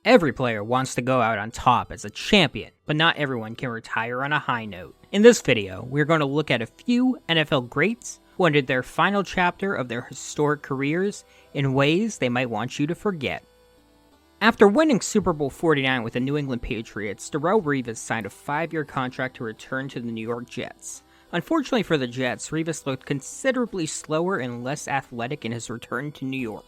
Every player wants to go out on top as a champion, but not everyone can retire on a high note. In this video, we're going to look at a few NFL greats who ended their final chapter of their historic careers in ways they might want you to forget. After winning Super Bowl 49 with the New England Patriots, Darrell Reeve signed a 5-year contract to return to the New York Jets. Unfortunately for the Jets, Revis looked considerably slower and less athletic in his return to New York.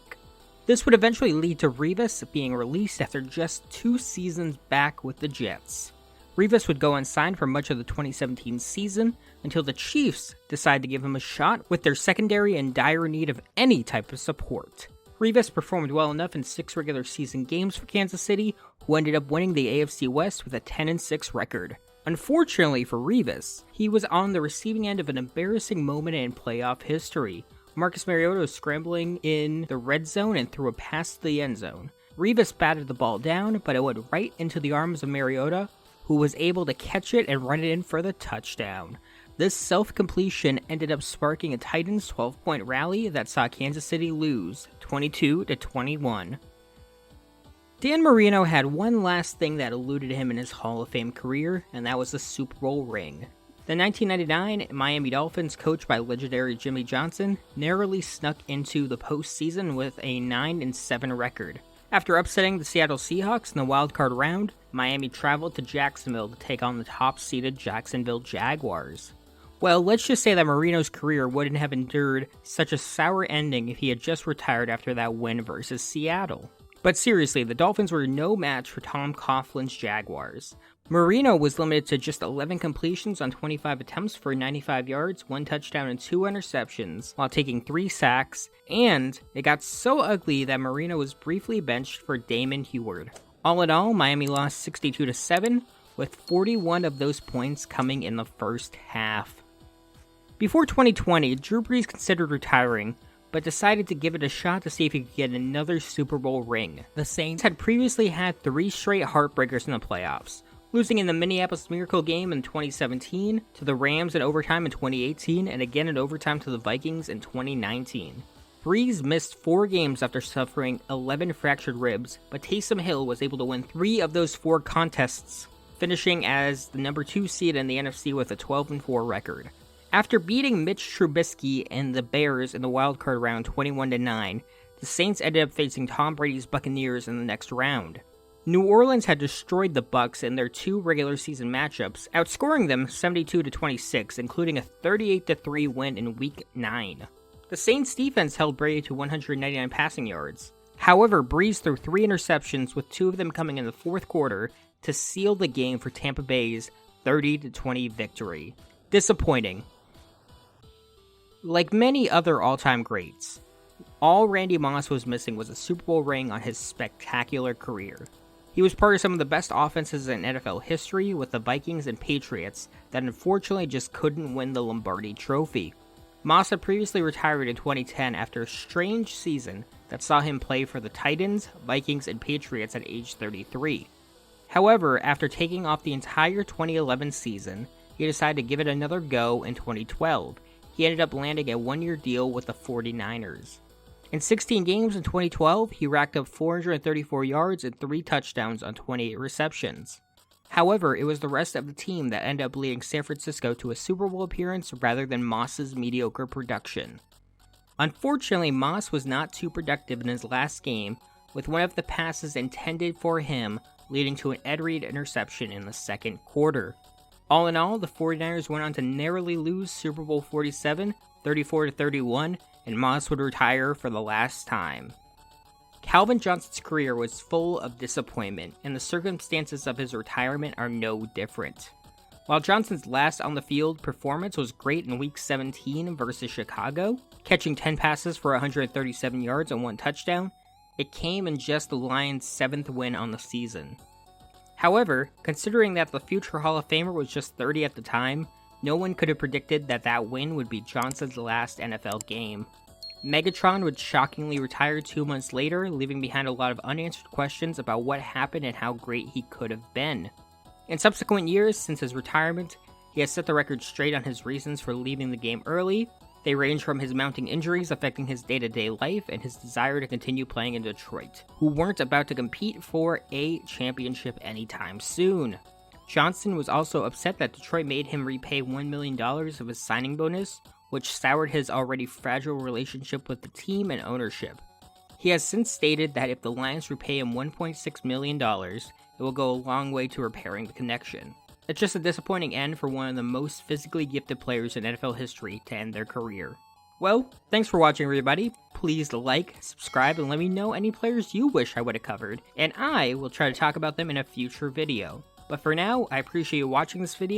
This would eventually lead to Revis being released after just 2 seasons back with the Jets. Revis would go unsigned for much of the 2017 season until the Chiefs decided to give him a shot with their secondary in dire need of any type of support. Revis performed well enough in 6 regular season games for Kansas City, who ended up winning the AFC West with a 10-6 record. Unfortunately for Revis, he was on the receiving end of an embarrassing moment in playoff history. Marcus Mariota was scrambling in the red zone and threw a pass to the end zone. Revis batted the ball down, but it went right into the arms of Mariota, who was able to catch it and run it in for the touchdown. This self-completion ended up sparking a Titans 12-point rally that saw Kansas City lose 22-21. Dan Marino had one last thing that eluded him in his Hall of Fame career, and that was the Super Bowl ring. The 1999 Miami Dolphins, coached by legendary Jimmy Johnson, narrowly snuck into the postseason with a 9-7 record. After upsetting the Seattle Seahawks in the wildcard round, Miami traveled to Jacksonville to take on the top-seeded Jacksonville Jaguars. Well, let's just say that Marino's career wouldn't have endured such a sour ending if he had just retired after that win versus Seattle. But seriously, the Dolphins were no match for Tom Coughlin's Jaguars. Marino was limited to just 11 completions on 25 attempts for 95 yards, 1 touchdown, and 2 interceptions, while taking 3 sacks, and it got so ugly that Marino was briefly benched for Damon Huard. All in all, Miami lost 62-7, with 41 of those points coming in the first half. Before 2020, Drew Brees considered retiring, but decided to give it a shot to see if he could get another Super Bowl ring. The Saints had previously had 3 straight heartbreakers in the playoffs, losing in the Minneapolis Miracle game in 2017, to the Rams in overtime in 2018, and again in overtime to the Vikings in 2019. Brees missed 4 games after suffering 11 fractured ribs, but Taysom Hill was able to win 3 of those 4 contests, finishing as the number 2 seed in the NFC with a 12-4 record. After beating Mitch Trubisky and the Bears in the wildcard round 21-9, the Saints ended up facing Tom Brady's Buccaneers in the next round. New Orleans had destroyed the Bucs in their 2 regular season matchups, outscoring them 72-26, including a 38-3 win in Week 9. The Saints defense held Brady to 199 passing yards. However, Brees threw 3 interceptions, with 2 of them coming in the fourth quarter, to seal the game for Tampa Bay's 30-20 victory. Disappointing. Like many other all-time greats, all Randy Moss was missing was a Super Bowl ring on his spectacular career. He was part of some of the best offenses in NFL history with the Vikings and Patriots that unfortunately just couldn't win the Lombardi Trophy. Moss had previously retired in 2010 after a strange season that saw him play for the Titans, Vikings, and Patriots at age 33. However, after taking off the entire 2011 season, he decided to give it another go in 2012. He ended up landing a 1-year deal with the 49ers. In 16 games in 2012, he racked up 434 yards and 3 touchdowns on 28 receptions. However, it was the rest of the team that ended up leading San Francisco to a Super Bowl appearance rather than Moss's mediocre production. Unfortunately, Moss was not too productive in his last game, with one of the passes intended for him leading to an Ed Reed interception in the second quarter. All in all, the 49ers went on to narrowly lose Super Bowl 47, 34-31, and Moss would retire for the last time. Calvin Johnson's career was full of disappointment, and the circumstances of his retirement are no different. While Johnson's last on-the-field performance was great in Week 17 versus Chicago, catching 10 passes for 137 yards and 1 touchdown, it came in just the Lions' 7th win on the season. However, considering that the future Hall of Famer was just 30 at the time, no one could have predicted that that win would be Johnson's last NFL game. Megatron would shockingly retire 2 months later, leaving behind a lot of unanswered questions about what happened and how great he could have been. In subsequent years since his retirement, he has set the record straight on his reasons for leaving the game early, They range from his mounting injuries affecting his day-to-day life and his desire to continue playing in Detroit, who weren't about to compete for a championship anytime soon. Johnston was also upset that Detroit made him repay $1 million of his signing bonus, which soured his already fragile relationship with the team and ownership. He has since stated that if the Lions repay him $1.6 million, it will go a long way to repairing the connection. It's just a disappointing end for one of the most physically gifted players in NFL history to end their career. Well, thanks for watching everybody. Please like, subscribe, and let me know any players you wish I would have covered, and I will try to talk about them in a future video. But for now, I appreciate you watching this video.